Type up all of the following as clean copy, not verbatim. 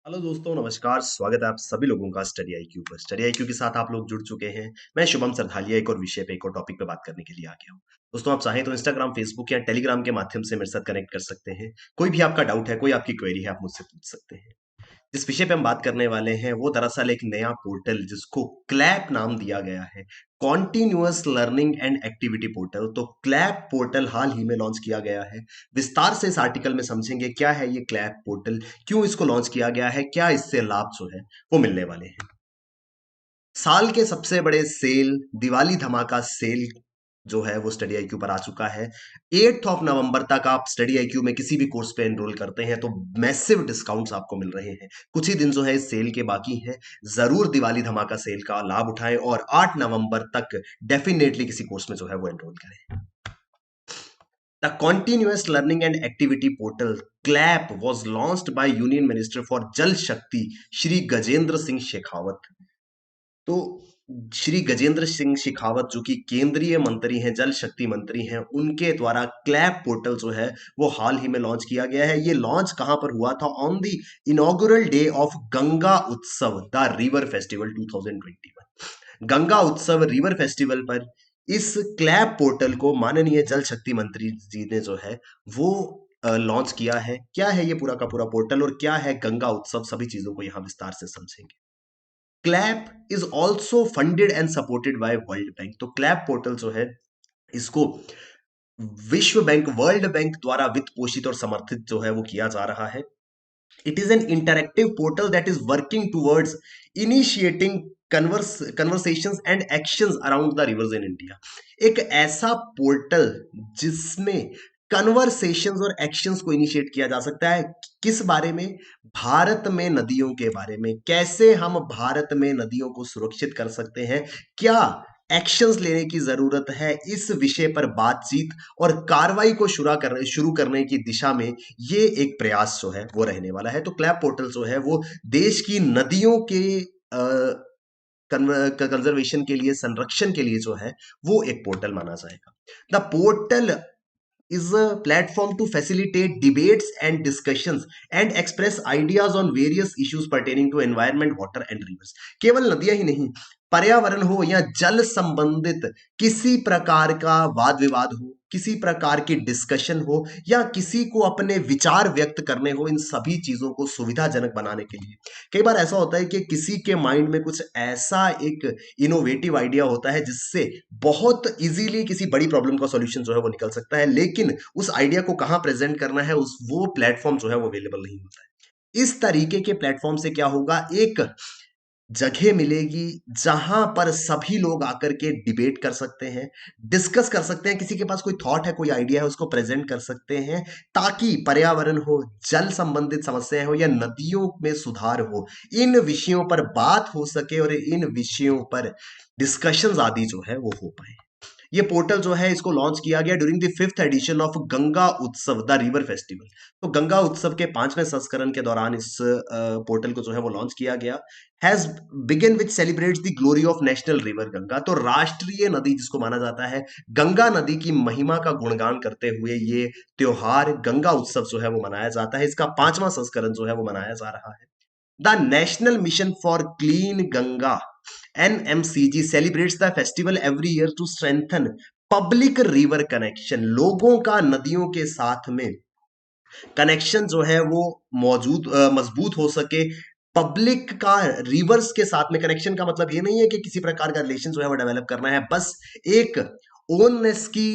Hello दोस्तों, नमस्कार। स्वागत है आप सभी लोगों का स्टडी आईक्यू पर। स्टडी आईक्यू के साथ आप लोग जुड़ चुके हैं। मैं शुभम सरधालिया एक और विषय पे एक और टॉपिक पे बात करने के लिए आ गया हूँ। दोस्तों, आप चाहें तो इंस्टाग्राम, फेसबुक या टेलीग्राम के माध्यम से मेरे साथ कनेक्ट कर सकते हैं। कोई भी आपका डाउट है, कोई आपकी क्वेरी है, आप मुझसे पूछ सकते हैं। जिस विषय पे हम बात करने वाले हैं वो दरअसल एक नया पोर्टल जिसको क्लैप नाम दिया गया है, continuous learning and activity portal. तो क्लैप पोर्टल हाल ही में लॉन्च किया गया है। विस्तार से इस आर्टिकल में समझेंगे क्या है ये क्लैप पोर्टल, क्यों इसको लॉन्च किया गया है, क्या इससे लाभ जो है वो मिलने वाले हैं। साल के सबसे बड़े सेल, दिवाली धमाका सेल जो है वो स्टडी आईक्यू पर आ चुका है। 8 ऑफ नवंबर तक आप स्टडी आईक्यू में किसी भी कोर्स पे एनरोल करते हैं तो मैसिव डिस्काउंट्स आपको मिल रहे हैं। कुछ ही दिन जो है इस सेल के बाकी हैं। जरूर दिवाली धमाका सेल का लाभ उठाएं और 8 नवंबर तक डेफिनेटली किसी कोर्स में जो है वो एनरोल करें। The Continuous Learning and Activity Portal CLAP was launched by Union Minister for Jal Shakti Shri Gajendra Singh Shekhawat. तो श्री गजेंद्र सिंह शेखावत जो कि केंद्रीय मंत्री हैं, जल शक्ति मंत्री हैं, उनके द्वारा क्लैप पोर्टल जो है वो हाल ही में लॉन्च किया गया है। ये लॉन्च कहां पर हुआ था? On the inaugural day of Ganga Utsav the river festival 2021। Ganga उत्सव रिवर फेस्टिवल पर इस क्लैप पोर्टल को माननीय जल शक्ति मंत्री जी ने जो है वो लॉन्च किया है। क्या है ये पूरा का पूरा पोर्टल और क्या है गंगा उत्सव, सभी चीजों को यहां विस्तार से समझेंगे। Clap is also funded and supported by world bank. तो क्लैप पोर्टल जो है इसको विश्व बैंक, वर्ल्ड बैंक द्वारा वित्त पोषित और समर्थित जो है वो किया जा रहा है। It is N interactive portal that is working towards initiating conversations and actions around the rivers in India। एक ऐसा पोर्टल जिसमें कन्वर्सेशंस और एक्शंस को इनिशिएट किया जा सकता है। किस बारे में? भारत में नदियों के बारे में। कैसे हम भारत में नदियों को सुरक्षित कर सकते हैं, क्या एक्शंस लेने की जरूरत है, इस विषय पर बातचीत और कार्रवाई को शुरू करने की दिशा में ये एक प्रयास जो है वो रहने वाला है। तो क्लैप पोर्टल जो है वो देश की नदियों के कंजर्वेशन के लिए, संरक्षण के लिए जो है वो एक पोर्टल माना जाएगा। The portal is a platform to facilitate debates and discussions and express ideas on various issues pertaining to environment, water and rivers। केवल नदियां ही नहीं, पर्यावरण हो या जल संबंधित किसी प्रकार का वाद विवाद हो, किसी प्रकार की डिस्कशन हो या किसी को अपने विचार व्यक्त करने हो, इन सभी चीजों को सुविधाजनक बनाने के लिए। कई बार ऐसा होता है कि किसी के माइंड में कुछ ऐसा एक इनोवेटिव आइडिया होता है जिससे बहुत इजीली किसी बड़ी प्रॉब्लम का सॉल्यूशन जो है वो निकल सकता है, लेकिन उस आइडिया को कहां प्रेजेंट करना है, उस वो प्लेटफॉर्म जो है वो अवेलेबल नहीं होता है। इस तरीके के प्लेटफॉर्म से क्या होगा, एक जगह मिलेगी जहां पर सभी लोग आकर के डिबेट कर सकते हैं, डिस्कस कर सकते हैं, किसी के पास कोई थॉट है, कोई आइडिया है, उसको प्रेजेंट कर सकते हैं, ताकि पर्यावरण हो, जल संबंधित समस्याएं हो या नदियों में सुधार हो, इन विषयों पर बात हो सके और इन विषयों पर डिस्कशंस आदि जो है वो हो पाए। ये पोर्टल जो है इसको लॉन्च किया गया during the 5th edition of Ganga Utsav the river festival. तो गंगा उत्सव के 5वें संस्करण के दौरान इस पोर्टल को जो है वो लॉन्च किया गया। Has begin which celebrates the glory of national river Ganga. तो राष्ट्रीय नदी जिसको माना जाता है, गंगा नदी की महिमा का गुणगान करते हुए ये त्योहार गंगा उत्सव जो है वो मनाया जाता है। इसका 5वां संस्करण जो है वो मनाया जा रहा है। The national mission for clean Ganga NMCG celebrates the festival every year to strengthen public river connection. लोगों का नदियों के साथ में कनेक्शन जो है वो मजबूत हो सके। पब्लिक का रिवर्स के साथ में कनेक्शन का मतलब ये नहीं है कि किसी प्रकार का रिलेशन जो है वो डेवलप करना है, बस एक ओननेस की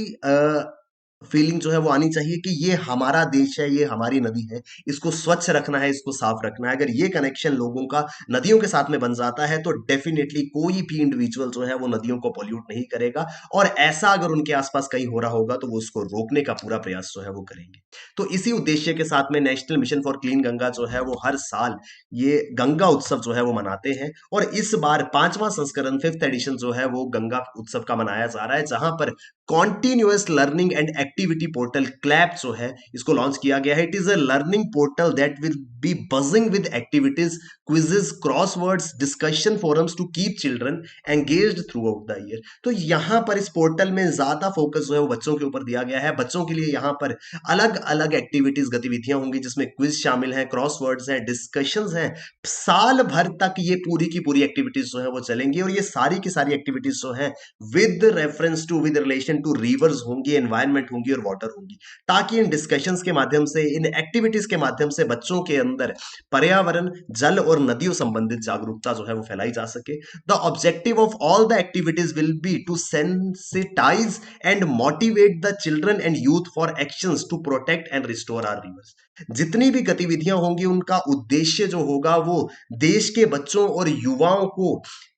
फीलिंग जो है वो आनी चाहिए कि ये हमारा देश है, ये हमारी नदी है, इसको स्वच्छ रखना है, इसको साफ रखना है। अगर ये कनेक्शन लोगों का नदियों के साथ में बन जाता है तो डेफिनेटली कोई भी इंडिविजुअल जो है वो नदियों को पॉल्यूट नहीं करेगा, और ऐसा अगर उनके आसपास कहीं हो रहा होगा तो वो उसको रोकने का पूरा प्रयास जो है वो करेंगे। तो इसी उद्देश्य के साथ में national mission for clean Ganga जो है वो हर साल ये गंगा उत्सव जो है वो मनाते हैं, और इस बार 5वां संस्करण 5th एडिशन जो है वो गंगा उत्सव का मनाया जा रहा है, जहां पर continuous learning and activity portal CLAP जो है इसको लॉन्च किया गया है। It is a learning portal that will be buzzing with activities, quizzes, crosswords, discussion forums to keep children engaged throughout the year. तो यहाँ पर इस पोर्टल में ज्यादा फोकस जो है वो बच्चों के ऊपर दिया गया है। बच्चों के लिए यहाँ पर अलग अलग एक्टिविटीज, गतिविधियां होंगी जिसमें क्विज शामिल है, क्रॉसवर्ड्स हैं, डिस्कशंस हैं। साल भर तक ये पूरी की पूरी एक्टिविटीज जो है वो चलेंगी और ये सारी की सारी एक्टिविटीज जो है with reference to, with relation to rivers होंगी, एनवायरमेंट होंगी और वाटर होंगी, ताकि इन डिस्कशंस के माध्यम से, इन एक्टिविटीज के माध्यम से बच्चों के अंदर पर्यावरण, जल और नदियों संबंधित जागरूकता जो है वो फैलाई जा सके। The objective of all the activities will be to sensitise and motivate the children and youth for actions to protect and restore our rivers. जितनी भी गतिविधियां होंगी उनका उद्देश्य जो होगा वो देश के बच्चों और युवाओं को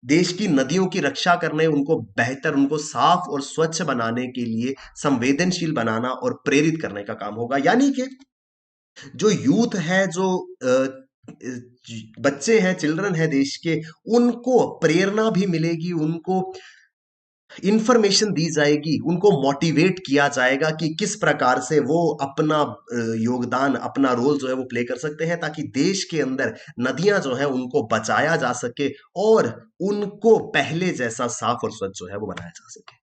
देश की नदियों की रक्षा करने, उनको बेहतर, उनको साफ और स्वच्छ बनाने के लिए संवेदनशील बनाना और प्रेरित करने का काम होगा। यानी कि जो यूथ है, जो बच्चे हैं, चिल्ड्रन है देश के, उनको प्रेरणा भी मिलेगी, उनको इंफॉर्मेशन दी जाएगी, उनको मोटिवेट किया जाएगा कि किस प्रकार से वो अपना योगदान, अपना रोल जो है वो प्ले कर सकते हैं, ताकि देश के अंदर नदियां जो है उनको बचाया जा सके और उनको पहले जैसा साफ और स्वच्छ जो है वो बनाया जा सके।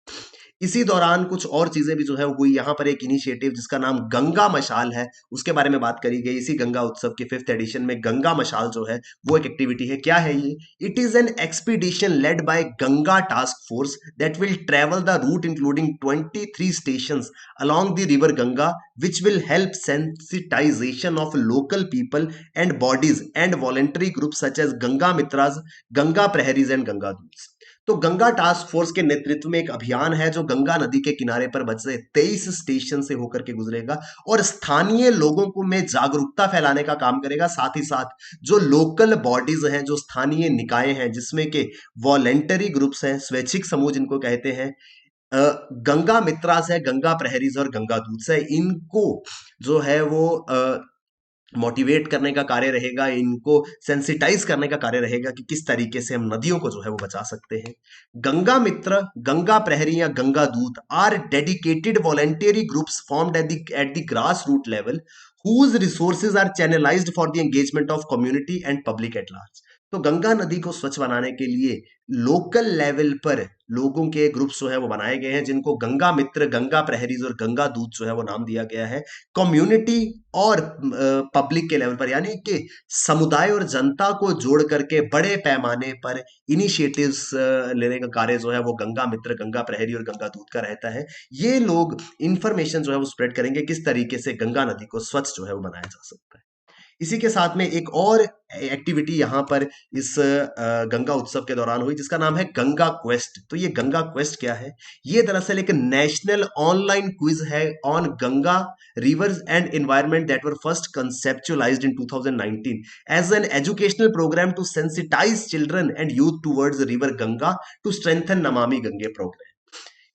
इसी दौरान कुछ और चीजें भी जो है हुई। यहाँ पर एक इनिशिएटिव जिसका नाम गंगा मशाल है, उसके बारे में बात करी गई। इसी गंगा उत्सव के 5th एडिशन में गंगा मशाल जो है वो एक एक्टिविटी है। क्या है ये? It is an expedition led by Ganga task force that will travel the route including 23 stations along the river Ganga, which will help sensitization of local people and bodies and voluntary groups such as Ganga Mitras, Ganga Praharis and Ganga Doots। तो Ganga task force के नेतृत्व में एक अभियान है जो गंगा नदी के किनारे पर बसे 23 स्टेशन से होकर के गुजरेगा और स्थानीय लोगों को में जागरूकता फैलाने का काम करेगा। साथ ही साथ जो लोकल बॉडीज हैं, जो स्थानीय निकाय हैं, जिसमें के वॉलेंटरी ग्रुप्स हैं, स्वैच्छिक समूह जिनको कहते हैं, गंगा मित्रास है, गंगा प्रहरीज और गंगा दूत है, इनको जो है वो मोटिवेट करने का कार्य रहेगा, इनको सेंसिटाइज करने का कार्य रहेगा कि किस तरीके से हम नदियों को जो है वो बचा सकते हैं। गंगा मित्र, गंगा प्रहरी या Ganga Doot are dedicated voluntary groups formed at the grass root level whose resources are channelized for the engagement of community and public at large। तो गंगा नदी को स्वच्छ बनाने के लिए लोकल लेवल पर लोगों के ग्रुप्स जो है वो बनाए गए हैं, जिनको गंगा मित्र, गंगा प्रहरीज और गंगा दूत जो है वो नाम दिया गया है। कम्युनिटी और पब्लिक के लेवल पर, यानी कि समुदाय और जनता को जोड़ करके बड़े पैमाने पर इनिशिएटिव्स लेने का कार्य जो है वो गंगा मित्र, गंगा प्रहरी और गंगा दूत का रहता है। ये लोग इंफॉर्मेशन जो है वो स्प्रेड करेंगे किस तरीके से गंगा नदी को स्वच्छ जो है वो बनाया जा सकता है। इसी के साथ में एक और एक्टिविटी यहाँ पर इस गंगा उत्सव के दौरान हुई जिसका नाम है गंगा क्वेस्ट। तो ये गंगा क्वेस्ट क्या है? ये दरअसल एक नेशनल ऑनलाइन क्विज है on Ganga rivers and environment that were first conceptualised in 2019 as an educational programme to sensitise children and youth towards river Ganga to strengthen Namami Gange programme.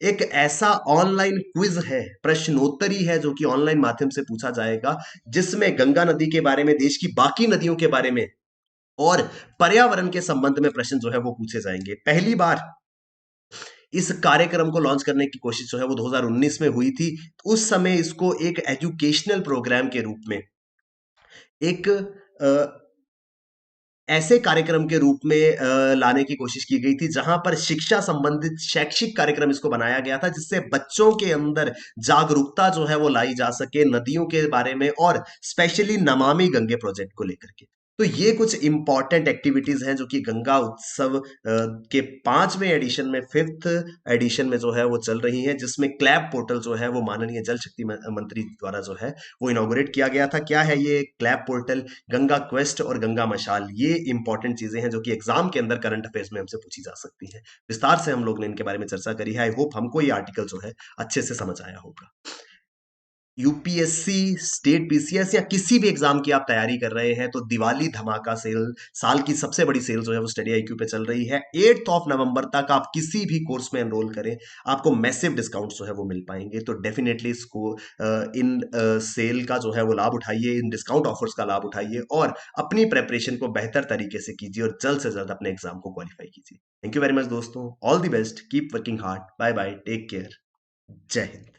एक ऐसा ऑनलाइन क्विज है, प्रश्नोत्तरी है, जो कि ऑनलाइन माध्यम से पूछा जाएगा, जिसमें गंगा नदी के बारे में, देश की बाकी नदियों के बारे में और पर्यावरण के संबंध में प्रश्न जो है वो पूछे जाएंगे। पहली बार इस कार्यक्रम को लॉन्च करने की कोशिश जो है वो 2019 में हुई थी। उस समय इसको एक एजुकेशनल प्रोग्राम के रूप में, एक ऐसे कार्यक्रम के रूप में लाने की कोशिश की गई थी जहां पर शिक्षा संबंधित शैक्षिक कार्यक्रम इसको बनाया गया था, जिससे बच्चों के अंदर जागरूकता जो है वो लाई जा सके नदियों के बारे में और स्पेशली नमामि गंगे प्रोजेक्ट को लेकर के। तो ये कुछ इंपॉर्टेंट एक्टिविटीज हैं जो कि गंगा उत्सव के 5वें एडिशन में, 5th एडिशन में जो है वो चल रही हैं, जिसमें क्लैप पोर्टल जो है वो माननीय जल शक्ति मंत्री द्वारा जो है वो इनॉग्रेट किया गया था। क्या है ये क्लैप पोर्टल? गंगा क्वेस्ट और गंगा मशाल, ये इंपॉर्टेंट चीजें हैं जो कि एग्जाम के अंदर करंट अफेयर्स में हमसे पूछी जा सकती है। विस्तार से हम लोग ने इनके बारे में चर्चा करी है। आई होप हमको ये आर्टिकल जो है अच्छे से समझ आया होगा। यूपीएससी, स्टेट पीसीएस या किसी भी एग्जाम की आप तैयारी कर रहे हैं तो दिवाली धमाका सेल, साल की सबसे बड़ी सेल जो है वो स्टडी आईक्यू पे चल रही है। 8 नवंबर तक आप किसी भी कोर्स में एनरोल करें, आपको मैसिव डिस्काउंट जो है वो मिल पाएंगे। तो डेफिनेटली इसको इन सेल का जो है वो लाभ उठाइए, इन डिस्काउंट ऑफर्स का लाभ उठाइए और अपनी प्रेपरेशन को बेहतर तरीके से कीजिए और जल्द से जल्द अपने एग्जाम को क्वालिफाई कीजिए। थैंक यू वेरी मच दोस्तों, all the best, keep working hard, bye bye, take care, जय हिंद।